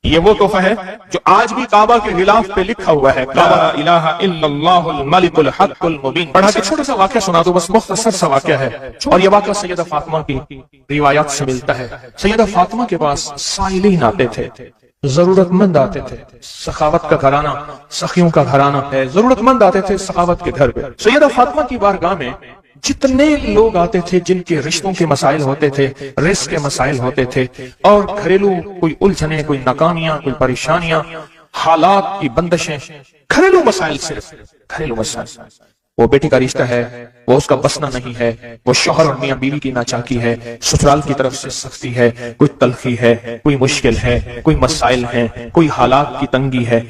یہ وہ تحفہ ہے جو آج بھی کعبہ کے غلاف پہ لکھا ہوا ہے، لا الہ الا اللہ الملک الحق المبین۔ پڑھا کے چھوٹا سا واقعہ سنا دو، بس مختصر سا واقعہ ہے، اور یہ واقعہ سیدہ فاطمہ کی روایات سے ملتا ہے۔ سیدہ فاطمہ کے پاس سائلین آتے تھے، ضرورت مند آتے تھے، سخاوت کا گھرانہ، سخیوں کا گھرانہ ہے، ضرورت مند آتے تھے سخاوت کے گھر پہ۔ سیدہ فاطمہ کی بارگاہ میں جتنے لوگ آتے تھے جن کے رشتوں کے مسائل ہوتے تھے، رزق کے مسائل ہوتے تھے، اور گھریلو کوئی الجھنیں، کوئی ناکامیاں، کوئی پریشانیاں، حالات کی بندشیں، گھریلو مسائل، صرف گھریلو مسائل، وہ بیٹی کا رشتہ ہے، وہ اس کا بسنا نہیں ہے، وہ شوہر اور میاں بیوی کی ناچاکی ہے، سسرال کی طرف سے سختی ہے، کوئی تلخی ہے، کوئی مشکل ہے، کوئی مسائل ہیں، کوئی حالات کی تنگی ہے،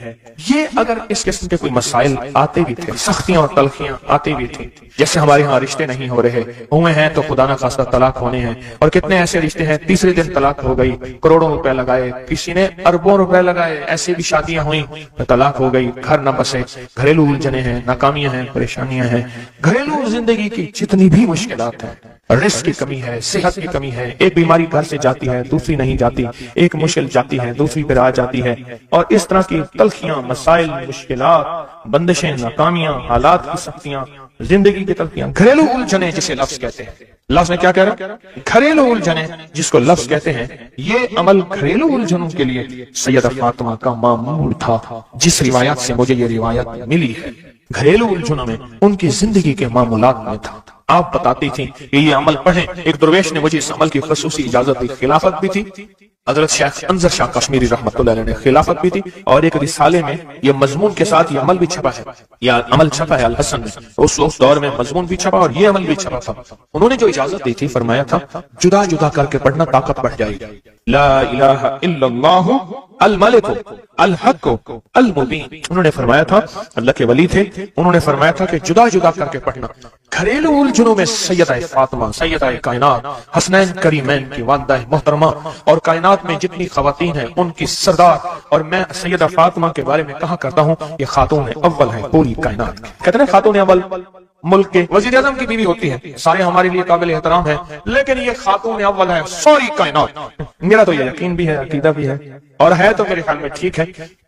یہ اگر اس قسم کے کوئی مسائل آتے بھی تھے، سختیاں اور تلخیاں آتی بھی تھیں، جیسے ہمارے ہاں رشتے نہیں ہو رہے، ہوئے ہیں تو خدا نہ خواستہ طلاق ہونے ہیں، اور کتنے ایسے رشتے ہیں تیسرے دن طلاق ہو گئی، کروڑوں روپے لگائے، کسی نے اربوں روپے لگائے، ایسے بھی شادیاں ہوئیں، طلاق ہو گئی، گھر نہ بسے، گھریلو الجھنیں ہیں، ناکامیاں ہیں، پریشانیاں ہیں، گھریلو زندگی کی جتنی بھی مشکلات ہیں، رزق کی کمی ہے، صحت کی کمی ہے، ایک بیماری گھر سے جاتی ہے دوسری نہیں جاتی، ایک مشکل جاتی ہے دوسری پھر آ جاتی ہے، اور اس طرح کی تلخیاں، مسائل، مشکلات، بندشیں، ناکامیاں، حالات کی سختیاں، زندگی کی تلخیاں، گھریلو الجھنیں جسے لفظ کہتے ہیں۔ لفظ میں کیا کہہ رہا؟ گھریلو الجھنیں جس کو لفظ کہتے ہیں، یہ عمل گھریلو الجھنوں کے لیے سیدہ فاطمہ کا معمول تھا، جس روایت سے مجھے یہ روایت ملی ہے، گھریلو الجھنوں میں ان کی زندگی کے معمولات میں تھا۔ آپ بتاتی تھیں کہ یہ عمل پڑھیں، ایک درویش نے مجھے اس عمل کی خصوصی اجازت دی، خلافت بھی تھی، حضرت شیخ انظر شاہ کشمیری رحمۃ اللہ علیہ نے خلافت بھی تھی، اور ایک رسالے میں یہ مضمون کے ساتھ یہ عمل بھی چھپا ہے، یہ عمل چھپا ہے الحسن میں، اس دور میں مضمون بھی چھپا اور یہ عمل بھی چھپا تھا۔ انہوں نے جو اجازت دی تھی، فرمایا تھا جدا جدا کر کے پڑھنا طاقت بڑھ جائے گی، لا الہ الا اللہ الملک الحق المبین۔ انہوں نے فرمایا تھا، اللہ کے ولی تھے، انہوں نے فرمایا تھا کہ جدا جدا کر کے پڑھنا۔ گھریلو الجھنوں میں سیدہ فاطمہ، سیدہ کائنات، حسنین کریمین کی والدہ محترمہ، اور کائنات میں جتنی خواتین ہیں ان کی سردار، اور میں سیدہ فاطمہ کے بارے میں کہا کرتا ہوں یہ خاتون اول ہے پوری کائنات کی۔ کہتے ہیں خاتون اول ملک کے وزیر اعظم کی بیوی ہوتی ہے، سارے ہمارے لیے قابل احترام ہیں، لیکن یہ خاتون اول ہے ساری کائنات۔ میرا تو یہ یقین بھی ہے، عقیدہ بھی ہے، اور ہے تو میرے خیال میں ٹھیک ہے،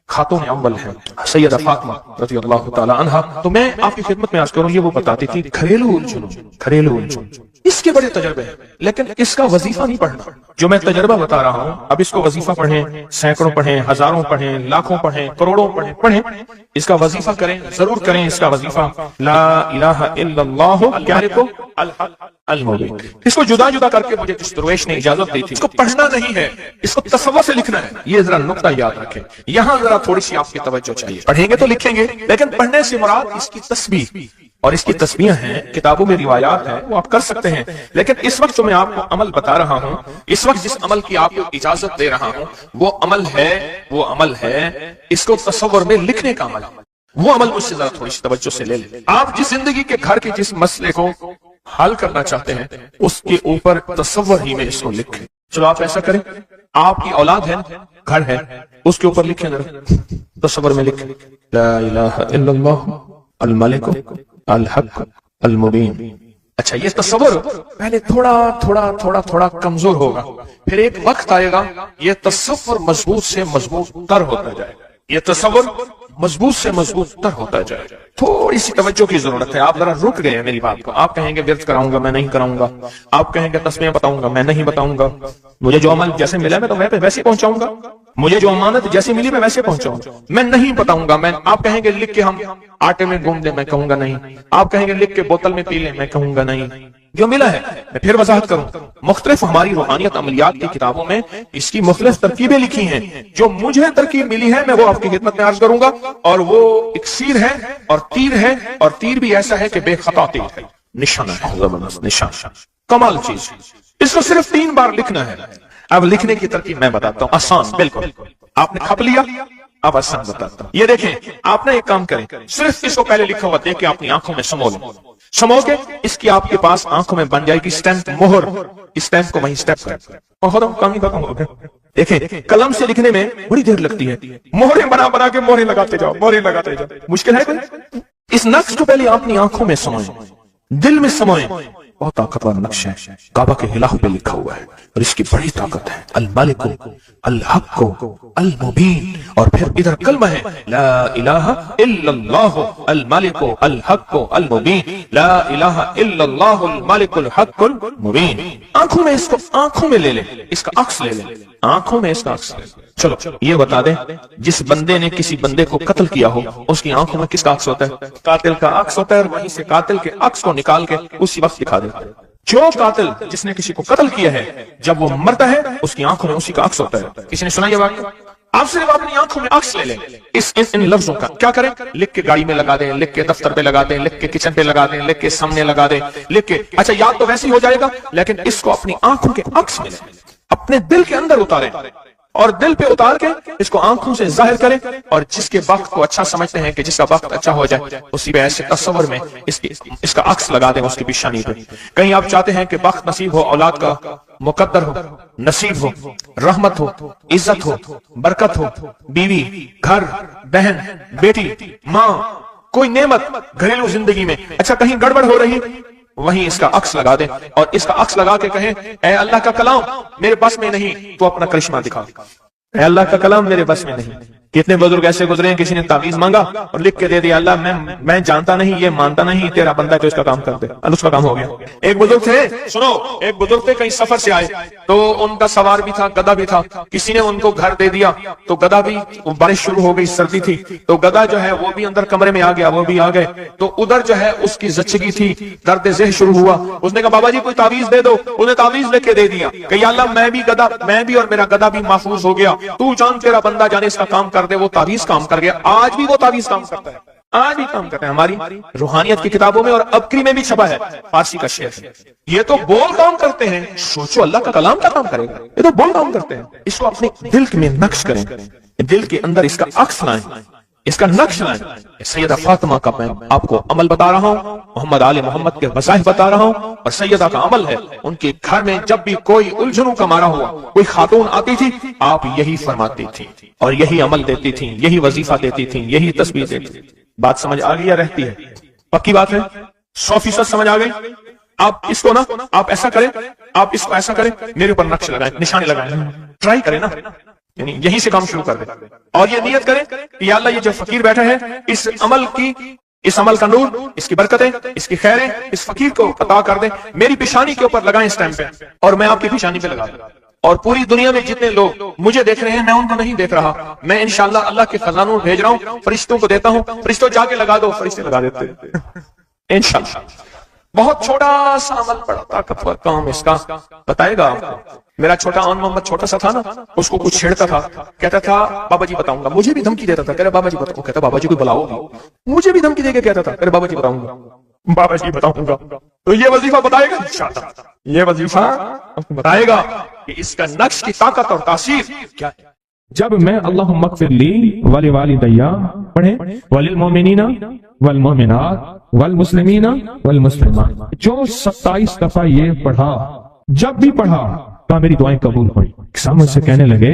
خاتون اول ہے سیدہ فاطمہ رضی اللہ تعالی عنہا۔ تو میں آپ کی خدمت میں عرض کروں، یہ وہ بتاتی تھی گھریلو الجھن، اس کے بڑے تجربے ہیں، لیکن اس کا وظیفہ نہیں پڑھنا جو میں تجربہ بتا رہا ہوں۔ اب اس کو وظیفہ پڑھیں، سینکڑوں پڑھیں، ہزاروں پڑھیں، لاکھوں پڑھیں، کروڑوں پڑھیں، اس کا وظیفہ کریں، ضرور کریں اس کا وظیفہ، لا الہ الا اللہ کیا ہے تو الحق المبین۔ اس کو جدا جدا کر کے مجھے جس درویش نے اجازت دی تھی، اس کو پڑھنا نہیں ہے، اس کو تصور سے لکھنا ہے، یہ ذرا نقطہ یاد رکھیں، یہاں ذرا تھوڑی سی آپ کی توجہ چاہیے۔ پڑھیں گے تو لکھیں گے، لیکن پڑھنے سے مراد اس کی تسبیح، اور اس کی تسبیح ہیں، کتابوں میں روایات ہیں، وہ آپ کر سکتے ہیں، لیکن اس وقت جو میں آپ کو عمل بتا رہا ہوں، اس وقت جس عمل کی آپ کو اجازت دے رہا ہوں، وہ عمل ہے اس کو تصور میں لکھنے کا عمل، وہ عمل مجھ سے ذرا تھوڑی سی توجہ سے لے لیں۔ آپ جس زندگی کے گھر کے جس مسئلے کو حل کرنا چاہتے ہیں، اس کے اوپر تصور ہی میں اس کو لکھیں۔ چلو آپ ایسا کریں، آپ کی اولاد ہے، گھر ہے، اس کے اوپر لکھیں، ذرا تصور میں لکھیں، لا الہ الا اللہ الملک الحق المبین۔ اچھا، یہ تصور پہلے تھوڑا کمزور ہوگا، پھر ایک وقت آئے گا یہ تصور مضبوط سے مضبوط تر ہوتا جائے گا، یہ تصور مضبوط سے مضبوط تر ہوتا جائے گا۔ تھوڑی سی توجہ کی ضرورت ہے، آپ ذرا رک گئے ہیں میری بات کو۔ آپ کہیں گے ورد کراؤں گا، میں نہیں کراؤں گا، آپ کہیں گے تسبیح بتاؤں گا، میں نہیں بتاؤں گا، مجھے جو عمل جیسے ملا میں تو میں ویسے پہنچاؤں گا، مجھے جو امانت جیسی ملی میں ویسے پہنچاؤں گا، میں نہیں بتاؤں گا۔ آپ کہیں گے لکھ کے ہم آٹے میں گھوم دیں، میں کہوں گا نہیں۔ آپ کہیں گے لکھ کے بوتل میں پی لیں، میں کہوں گا نہیں۔ جو ملا ہے میں پھر وضاحت کروں، مختلف ہماری روحانیت عملیات کی کتابوں میں اس کی مختلف ترکیبیں لکھی ہیں، جو مجھے ترکیب ملی ہے میں وہ آپ کی خدمت میں عرض کروں گا، اور وہ اکسیر ہے اور تیر ہے، اور تیر بھی ایسا ہے کہ بے خطا تیر ہے، نشانہ ہے، زبردست نشان، کمال چیز۔ اس کو صرف 3 بار لکھنا ہے۔ اب لکھنے کی ترکیب میں بتاتا ہوں، آسان بالکل، آپ نے کھپ لیا، اب آسان بتاتا ہوں۔ یہ دیکھیں، آپ نے ایک کام کریں، صرف اس کو پہلے لکھا ہوا دیکھ کے اپنی آنکھوں میں سمو لیں، سمو کے اس کی آپ کے پاس آنکھوں میں بن جائے گی اسٹیمپ، مہر، اسٹیمپ کو وہیں اسٹیپ کریں، اور ختم، کام ہی ختم ہو گیا۔ دیکھیں، قلم سے لکھنے میں بڑی دیر لگتی ہے، مہریں بنا کے مہریں لگاتے جاؤ، مہریں لگاتے جاؤ، مشکل ہے کوئی؟ اس نقش کو پہلے اپنی آنکھوں میں سموئیں، دل میں سموئیں، बहुत ताकतवर नक्श है, काबा के गिलाफ पे लिखा हुआ है और इसकी बड़ी ताकत है। अल मालिक अल हक अल मुबीन, और फिर इधर कलमा है ला इलाहा इल्लल्लाह अल मालिक अल हक अल मुबीन, ला इलाहा इल्लल्लाह अल मालिक अल हक अल मुबीन। आंखों में इसको, आंखों में ले ले, इसका अक्स ले ले, आंखों में इसका अक्स ले ले। चलो ये बता दे, जिस बंदे ने किसी बंदे को कत्ल किया हो उसकी आंखों में किसका अक्स होता है? कातिल का अक्स होता है, और वहीं से कातिल के अक्स को निकाल के उसी वक्त दिखा देता है। जो कातिल जिसने किसी को कत्ल किया है, जब वो मरता है उसकी आंखों में उसी का अक्स होता है। किसी ने सुना ये वाक़या? आप सिर्फ अपनी आंखों में अक्स ले लें, इन लफ्जों का क्या करें? लिख के गाड़ी में लगा दें, लिख के दफ्तर पे लगा दें, लिख के किचन पे लगा दें, लिख के सामने लगा दें, लिख के, अच्छा याद तो वैसे ही हो जाएगा, लेकिन इसको अपनी आंखों के अक्स में लें, अपने दिल के अंदर उतारें और दिल पे उतार के इसको आंखों से जाहिर करें। और जिसके वक्त को अच्छा समझते हैं कि जिसका वक्त अच्छा हो जाए, उसी पे ऐसे तस्वर में इसका अक्स लगा दें उसकी पेशानी पे। कहीं आप चाहते हैं कि वक्त नसीब हो, औलाद का मुकद्दर हो, नसीब हो, रहमत हो, इज्जत हो, बरकत हो, बीवी, घर, बहन, बेटी, माँ, कोई नेमत घरेलू जिंदगी में, अच्छा कहीं गड़बड़ हो रही, वहीं इसका अक्स लगा दें और इसका अक्स लगा के कहें, ऐ अल्लाह का कलाम मेरे बस में नहीं, तो अपना करिश्मा दिखा। ऐ अल्लाह का कलाम मेरे बस में नहीं। कितने बुजुर्ग ऐसे गुजरे हैं, किसी ने तावीज मांगा और लिख के दे दिया, अल्लाह मैं जानता नहीं, ये मानता नहीं, तेरा बंदा तो इसका काम कर दे, उसका काम हो गया। एक बुजुर्ग थे, सुनो, एक बुजुर्ग थे, कहीं सफर से आए, तो उनका सवार भी था, गधा भी था, किसी ने उनको घर दे दिया, तो गधा भी, बारिश शुरू हो गई, सर्दी थी, तो गधा जो है वो भी अंदर कमरे में आ गया, वो भी आ गए, तो उधर जो है उसकी जच्चगी थी, दर्द ज़ेह शुरू हुआ। उसने कहा बाबा जी कोई तावीज दे दो, उन्हें तावीज लेके दे दिया कि या अल्लाह मैं भी और मेरा गधा भी महफूज हो गया, तू जान तेरा बंदा जाने इसका काम कर दे। वो तावीज काम कर गया, आज भी वो तावीज काम करता है, आज भी काम करता है। हमारी रूहानियत की किताबों में और अबकरी में भी छपा है, फारसी का शेर है। ये तो बोल काम करते हैं, सोचो अल्लाह का कलाम क्या काम करेगा, ये तो बोल काम करते हैं। इसको अपने दिल में नक्श करें, दिल के अंदर इसका अक्स लाएं, इसका नक्श लाएं। सैयदा फातिमा का मैं आपको अमल बता रहा हूँ, मोहम्मद आले मोहम्मद के वज़ाइफ बता रहा हूँ, और सैयदा का अमल है। उनके घर में जब भी कोई उलझनों का मारा हुआ, कोई खातून आती थी, आप यही फरमाती थी और यही अमल देती थी, यही वजीफा देती थी, यही तस्बीह देती थी। बात समझ आ गई या रहती है? पक्की बात है, 100% समझ आ गई। आप इसको ना, आप ऐसा करें, आप इसको ऐसा करें, मेरे ऊपर नक्श लगाएं, निशाने लगाएं, ट्राई करें ना, यानी यहीं से काम शुरू कर दे और ये नियत करें कि या अल्लाह ये जो फकीर बैठा है, इस अमल का नूर, इसकी बरकतें, इसकी खैरें इस फकीर को अता कर दे, मेरी पेशानी के ऊपर लगाएं इस टाइम पे, और मैं आपकी पेशानी पे लगा दूं। और पूरी दुनिया में जितने लोग मुझे देख रहे हैं, मैं उनको नहीं देख रहा, मैं इंशाअल्लाह अल्लाह के खजानों भेज रहा हूँ, फरिश्तों को देता हूँ, फरिश्तों जाके लगा दो, फरिश्ते लगा देते इंशाअल्लाह। बहुत छोटा सा अमल, बड़ा ताकतवर काम इसका बताएगा आपको। मेरा छोटा अन मोहम्मद छोटा सा था ना, उसको कुछ छेड़ता था, कहता था बाबा जी बताऊंगा, मुझे भी धमकी देता था, कह रहा बाबा जी बताऊंगा, कहता बाबा जी को बुलाओगी, मुझे भी धमकी देके कहता था, कह रहा बाबा जी बताऊंगा, बाबा जी बताऊंगा। तो ये वजीफा बताएगा इंशाअल्लाह, ये वजीफा बताएगा कि इसका नक्श की ताकत और तासीर क्या है। जब मैं अल्लाहुम्मा अग़फ़िरली वली वालिदैया पढ़े, वलिल मोमिनीना वल मोमिनात वल मुस्लिमीना वल मुस्लिमात, जो 27 दफा ये पढ़ा, जब भी पढ़ा तो मेरी दुआएं कबूल हुई। सामने से कहने लगे,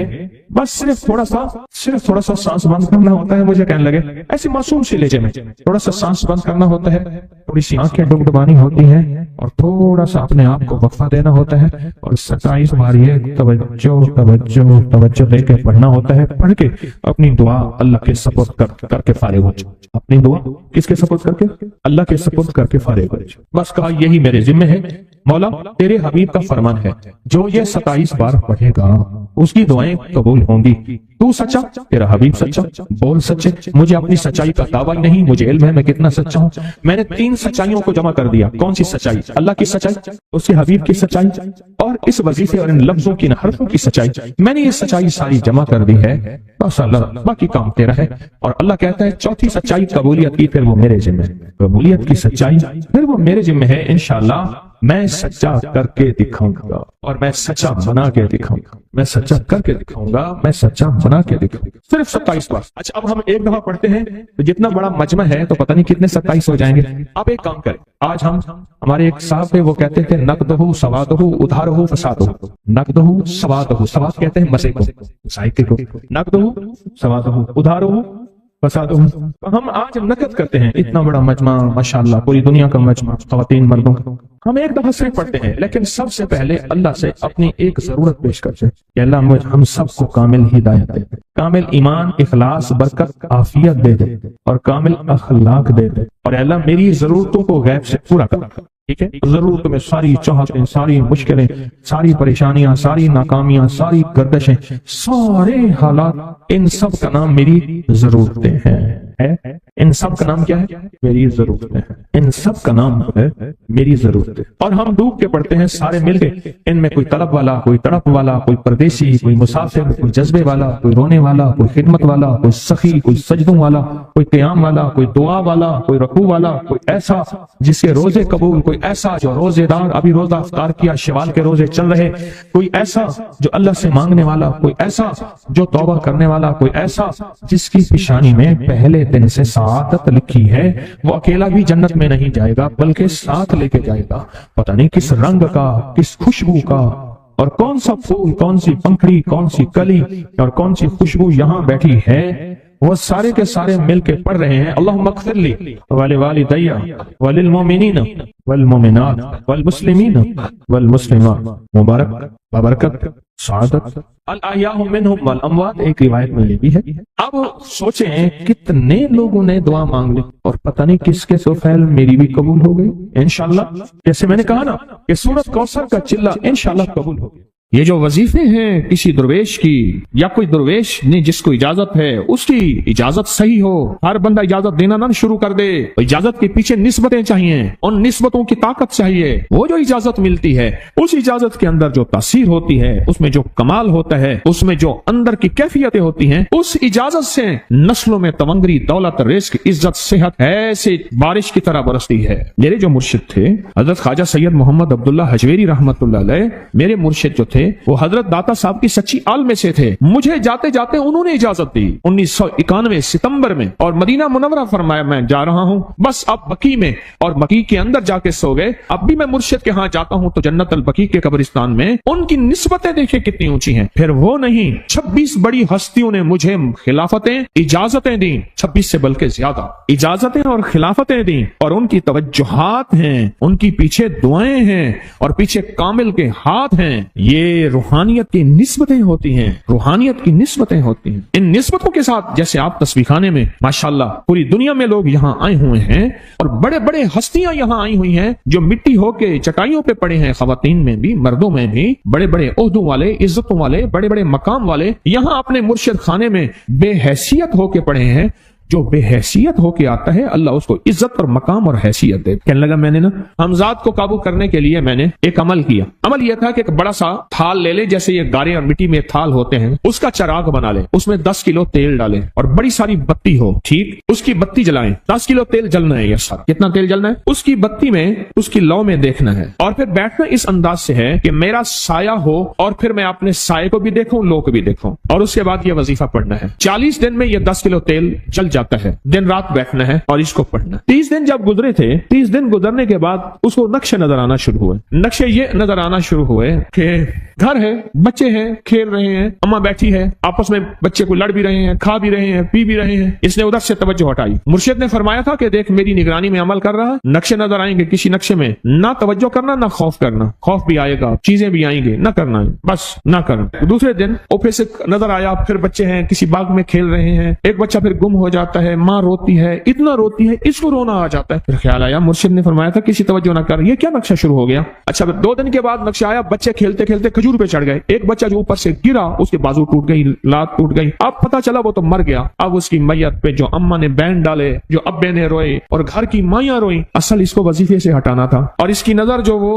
बस सिर्फ थोड़ा सा सांस बंद करना होता है। मुझे कहने लगे ऐसी मासूम सी लहजे में थोड़ा सा सांस बंद करना होता है, थोड़ी सी आंखें डुबडुबानी होती हैं और थोड़ा सा अपने आप को वक्फा देना होता है और 27 बार ये तवज्जो लेके पढ़ना होता है। पढ़ के अपनी दुआ अल्लाह के सपुर्द करके फारिग हो जाओ। अपनी दुआ किसके सपुर्द करके? अल्लाह के सपुर्द करके फारिग हो जाओ। बस कहा यही मेरे जिम्मे है, मौला तेरे हबीब का फरमान है, जो ये 27 बार पढ़ेगा उसकी दुआएं कबूल होंगी। तू सच्चा, तेरा हबीब सच्चा, बोल सच्चे। मुझे अपनी सच्चाई का दावा नहीं, मुझे इल्म है मैं कितना सच्चा हूँ। मैंने 3 सच्चाइयों को जमा कर दिया। कौन सी सच्चाई? अल्लाह की सच्चाई, उसके हबीब की सच्चाई और इस वजीफे और इन लफ्जों की, हरफों की सच्चाई। मैंने ये सच्चाई सारी जमा कर दी है, बस अल्लाह बाकी काम तेरा है। और अल्लाह कहता है चौथी सच्चाई कबूलियत की, फिर वो मेरे जिम्मे है। कबूलियत की सच्चाई फिर वो मेरे जिम्मे है। इंशाअल्लाह मैं सच्चा करके दिखाऊंगा और मैं सच्चा बना के दिखाऊंगा, मैं सच्चा करके दिखाऊंगा, मैं सच्चा बना के दिखाऊंगा। सिर्फ 27 बार। अच्छा, अब हम एक दफा पढ़ते हैं तो जितना बड़ा मजमा है तो पता नहीं कितने 27 हो जाएंगे। आप एक काम करें, आज हम, हमारे एक साहब थे, वो कहते थे नकदहु सवादहु उधारहु फसादहु। नकदहु सवादहु, सवाद कहते हैं मसे को, साहित्य को। नकदहु सवादहु उधारहु फसादुहुम। हम आज नकद करते हैं इतना बड़ा मजमा, माशाअल्लाह पूरी दुनिया का मजमा, ख्वातीन मर्दों का। हम एक दफा सिर्फ पढ़ते हैं, लेकिन सबसे पहले अल्लाह से अपनी एक जरूरत पेश करते हैं कि अल्लाह मुझे हम सबको कामिल हिदायत दे, कामिल ईमान, इखलास, बरकत, आफियत दे दे और कामिल अखलाक दे दे, और अल्लाह मेरी जरूरतों को गैब से पूरा कर। ठीक है, जरूरत में सारी चाहतें, सारी मुश्किलें, सारी परेशानियां, सारी नाकामियां, सारी गर्दशें, सारे हालात, इन सब का नाम मेरी जरूरतें हैं। इन सब का नाम क्या है? मेरी जरूरतें हैं। इन सब का नाम है मेरी जरूरतें। और हम डूब के पढ़ते हैं सारे मिलके, इनमें कोई तलब वाला, कोई तड़प वाला, कोई परदेसी, कोई मुसाफिर, कोई जज्बे वाला, कोई रोने वाला, कोई खिदमत वाला, कोई सखी, कोई सजदों वाला, कोई क़याम वाला, कोई दुआ वाला, कोई रकू वाला, कोई ऐसा जिसके रोजे कबूल, कोई ऐसा जो रोजेदार, अभी रोजा अफ्तार किया, शवाल के रोजे चल रहे, कोई ऐसा जो अल्लाह से मांगने वाला, कोई ऐसा जो तौबा करने वाला, कोई ऐसा जिसकी पेशानी में पहले दिन से सआदत लिखी है। वो अकेला भी जन्नत में नहीं जाएगा बल्कि साथ लेके जाएगा, पता नहीं किस रंग का, किस खुशबू का, और कौन सा फूल, कौन सी पंखड़ी, कौन सी कली और कौन सी खुशबू यहाँ बैठी है। वो सारे के सारे मिलके पढ़ रहे हैं, अल्लाहुम्मा अग़फ़िरली वली वालिदैया वलिल मोमिनीन वल मोमिनात वल मुस्लिमीन वल मुस्लिमात मुबारक बबरकत सआदत अल अहयाउ मिनहुम वल अमवात। एक रिवायत में ये भी है। अब सोचें कितने लोगों ने दुआ मांग ली और पता नहीं किसके सुफैल मेरी भी कबूल हो गई इंशाअल्लाह। जैसे मैंने कहा ना कि सूरत कौसर का चिल्ला इंशाअल्लाह कबूल हो गया। ये जो वजीफे हैं किसी दुर्वेश की, या कोई दुर्वेश ने जिसको इजाजत है उसकी इजाजत सही हो, हर बंदा इजाजत देना ना शुरू कर दे। इजाजत के पीछे निस्बतें चाहिए, उन निस्बतों की ताकत चाहिए। वो जो इजाजत मिलती है उस इजाजत के अंदर जो तासीर होती है, उसमें जो कमाल होता है, उसमें जो अंदर की कैफियतें होती हैं, उस इजाजत से नस्लों में तवंगरी, दौलत, रिज़्क, इज्जत, सेहत ऐसे बारिश की तरह बरसती है। मेरे जो मुर्शिद थे हजरत ख्वाजा सैयद मोहम्मद अब्दुल्ला हजवेरी रहमतुल्लाह अलैह, मेरे मुर्शिद जो थे वो हजरत दाता साहब की सच्ची आल में से थे। मुझे जाते जाते उन्होंने इजाजत दी 1991 सितंबर में, और मदीना मुनव्वरा फरमाया मैं जा रहा हूं, बस अब बकी में, और बकी के अंदर जाके सो गए। अब भी मैं मुर्शिद के यहाँ जाता हूं तो जन्नत अल बकी के कब्रिस्तान में उनकी निस्बतें देखे कितनी ऊंची हैं। फिर वो नहीं, 26 बड़ी हस्तियों ने मुझे खिलाफतें, इजाजतें दी, 26 से बल्कि ज्यादा इजाजतें और खिलाफतें दी, और उनकी तवज्जुहात हैं, उनकी पीछे दुआएं हैं और पीछे कामिल के हाथ हैं। ये रूहानियत की निस्बतें होती हैं, रूहानियत की निस्बतें होती हैं। इन निस्बतों के साथ जैसे आप तस्बीह खाने में माशाल्लाह पूरी दुनिया में लोग यहाँ आए हुए हैं, और बड़े बड़े हस्तियां यहाँ आई हुई हैं जो मिट्टी होके चटाइयों पे पड़े हैं, खवातीन में भी, मर्दों में भी, बड़े बड़े ओहदों वाले, इज्जतों वाले, बड़े बड़े मकाम वाले यहाँ अपने मुर्शिद खाने में बेहैसियत होके पड़े हैं। जो बेहैसियत होके आता है अल्लाह उसको इज्जत और मकाम और हैसियत दे। कहने लगा मैंने ना हमजाद को काबू करने के लिए मैंने एक अमल किया। अमल यह था कि एक बड़ा सा थाल ले ले, जैसे ये गारे और मिट्टी में थाल होते हैं, उसका चराग बना ले, उसमें 10 किलो तेल डाले और बड़ी सारी बत्ती हो, ठीक, उसकी बत्ती जलाएं। 10 किलो तेल जलना है, ये सारा कितना तेल जलना है, उसकी बत्ती में, उसकी लौ में देखना है, और फिर बैठना इस अंदाज से है कि मेरा साया हो और फिर मैं अपने साये को भी देखूं, लो को भी देखूं, और उसके बाद ये वजीफा पढ़ना है। 40 दिन में ये 10 किलो तेल जल जाता है। दिन रात बैठना है और इसको पढ़ना। 30 दिन जब गुजरे थे, 30 दिन गुजरने के बाद उसको नक्शे नजर आना शुरू हुए। नक्शे ये नजर आना शुरू हुए कि घर है, बच्चे हैं, खेल रहे हैं, अम्मा बैठी है, आपस में बच्चे को लड़ भी रहे हैं, खा भी रहे हैं, पी भी रहे हैं। इसने उधर से तवज्जो हटाई। मुर्शिद ने फरमाया था कि देख मेरी निगरानी में अमल कर रहा, नक्शे नजर आएंगे, किसी नक्शे में ना तवज्जो करना ना खौफ करना, खौफ भी आएगा, चीजें भी आएंगी, ना करना, बस ना करना। दूसरे दिन वो फिर से नजर आया, फिर बच्चे हैं किसी बाग में खेल रहे हैं, एक बच्चा फिर गुम हो जाता है, माँ रोती है, इतना रोती है इसको रोना आ जाता है। फिर ख्याल आया मुर्शिद ने फरमाया था किसी तवज्जो ना कर, ये क्या नक्शा शुरू हो गया। अच्छा, 2 दिन के बाद नक्शा आया, बच्चे खेलते खेलते खजूर पे चढ़ गए, एक बच्चा जो ऊपर से गिरा उसके बाजू टूट गई, लात टूट गई। अब पता चला वो तो मर गया। अब उसकी मैयत पे जो अम्मा ने बैंड डाले, जो अब्बे ने रोए और घर की माइयां रोई, असल इसको वजीफे से हटाना था और इसकी नजर जो वो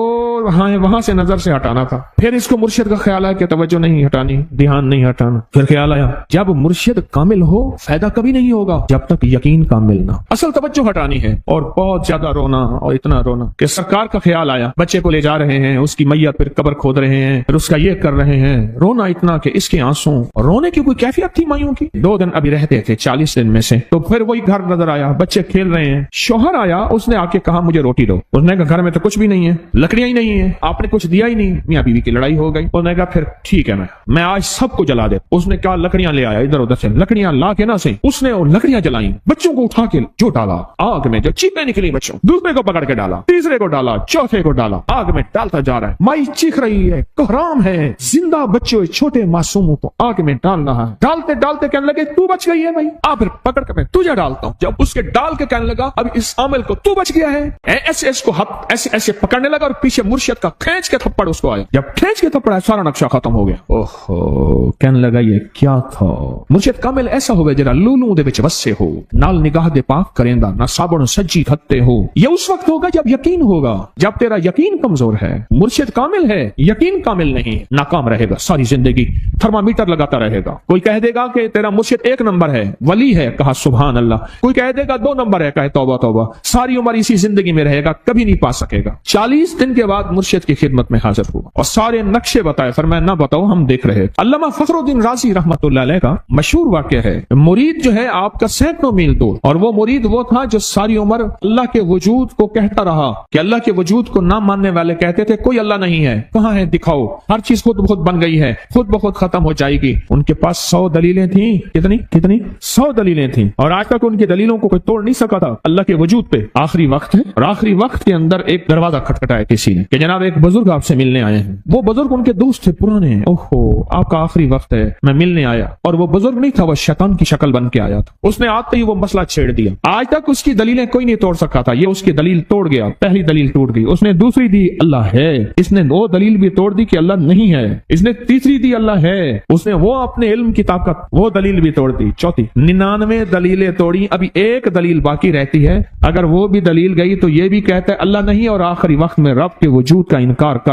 वहां से नजर से हटाना था। फिर इसको मुर्शिद का ख्याल आया कि तवज्जो नहीं हटानी, ध्यान नहीं हटाना। फिर ख्याल आया जब मुर्शिद कामिल हो फायदा कभी नहीं होगा जब तक यकीन कामिल ना, असल तवज्जो हटानी है। और बहुत ज्यादा रोना, और इतना रोना कि सरकार का ख्याल आया, बच्चे को ले जा रहे हैं, उसकी मैयत फिर कब्र खोद रहे हैं, फिर उसका ये कर रहे हैं, रोना इतना कि इसके आंसू, रोने की कोई कैफियत थी माइयों की। 2 दिन अभी रहते थे 40 दिन में से, तो फिर वही घर नजर आया, बच्चे खेल रहे हैं। शौहर आया, उसने आके कहा मुझे रोटी दो। उसने कहा घर में तो कुछ भी नहीं है, लकड़ियां ही नहीं है, आपने कुछ दिया ही नहीं। मियां बीवी की लड़ाई हो गई। उसने कहा फिर ठीक है, मैं आज सबको जला दे। उसने कहा लकड़ियां ले आया, इधर उधर से लकड़ियां ला के ना से उसने لکڑیاں جلائیں، بچوں کو اٹھا کے جو ڈالا آگ میں، جو چیخیں نکلی بچوں، دوسرے کو پکڑ کے ڈالا، تیسرے کو ڈالا، چوتھے کو ڈالا، آگ میں ڈالتا جا رہا ہے، مائی چیخ رہی ہے، کوہرام ہے، زندہ بچوں چھوٹے معصوموں کو آگ میں ڈال رہا ہے، ڈالتے ڈالتے کہنے لگے تو بچ گئی ہے بھائی، پھر پکڑ کے میں تجھے ڈالتا ہوں، جب اس کے ڈال کے کہنے لگا اب اس عامل کو تو بچ گیا ہے، ایسے اس کو ایسے ایسے پکڑنے لگا اور پیچھے مرشد کا کھینچ کے تھپڑ اس کو آیا، جب کھینچ کے تھپڑ آیا سارا نقشہ ختم ہو گیا۔ اوہو، کہنے لگا یہ کیا تھا؟ مرشد کامل ایسا ہوئے جرا لولوں دے وچ وسے ہو، نال نگاہ دے پاک کریندا، نہ صابن سجی کھتے ہو، یہ اس وقت ہوگا جب یقین ہوگا، جب تیرا یقین کمزور ہے، مرشد کامل ہے، یقین کامل نہیں، ناکام رہے گا ساری زندگی، تھرمامیٹر لگاتا رہے گا، کوئی کہہ دے گا کہ تیرا مرشد 1 نمبر ہے، ولی ہے، کہا سبحان اللہ، کوئی کہہ دے گا 2 نمبر ہے، کہے توبہ توبہ، ساری عمر اسی زندگی میں رہے گا، کبھی نہیں پا سکے گا۔ 40 دن کے بعد مرشد کی خدمت میں حاضر ہوا اور سارے نقشے بتائے، فرمایا نہ بتاؤ ہم دیکھ رہے۔ علامہ فخر الدین رازی رحمت اللہ علیہ کا مشہور واقعہ ہے، مرید جو ہے آپ کا سینکڑوں میل دور، اور وہ مرید وہ تھا جو ساری عمر اللہ کے وجود کو کہتا رہا کہ اللہ کے وجود کو نہ ماننے والے کہتے تھے کوئی اللہ نہیں ہے، کہاں ہے دکھاؤ، ہر چیز خود بخود بن گئی ہے، خود بخود ختم ہو جائے گی۔ ان کے پاس 100 دلیلیں تھیں، کتنی 100 دلیلیں تھیں، اور آج تک ان کی دلیلوں کو کوئی توڑ نہیں سکا تھا اللہ کے وجود پہ۔ آخری وقت ہے اور آخری وقت کے اندر ایک دروازہ کھٹکھٹایا کسی نے کہ جناب ایک بزرگ آپ سے ملنے آئے ہیں۔ وہ بزرگ ان کے دوست تھے پرانے ہیں، اوہو آپ کا آخری وقت ہے، میں ملنے آیا، اور وہ بزرگ نہیں تھا، وہ شیطان کی شکل بن کے آیا تھا۔ اس نے آتے ہی وہ مسئلہ چھیڑ دیا، آج تک اس کی دلیلیں کوئی نہیں توڑ سکا تھا، یہ اس کی دلیل توڑ گیا، پہلی دلیل ٹوٹ گئی، اس نے دوسری دی اللہ ہے، اس نے وہ دلیل بھی توڑ دی کہ اللہ نہیں ہے، اس نے تیسری دی اللہ ہے، اس نے وہ اپنے علم کی طاقت وہ دلیل بھی توڑ دی، چوتھی 99 دلیلیں توڑی، ابھی ایک دلیل باقی رہتی ہے، اگر وہ بھی دلیل گئی تو یہ بھی کہتا ہے اللہ نہیں، اور آخری وقت میں رب کے وجود کا انکار کر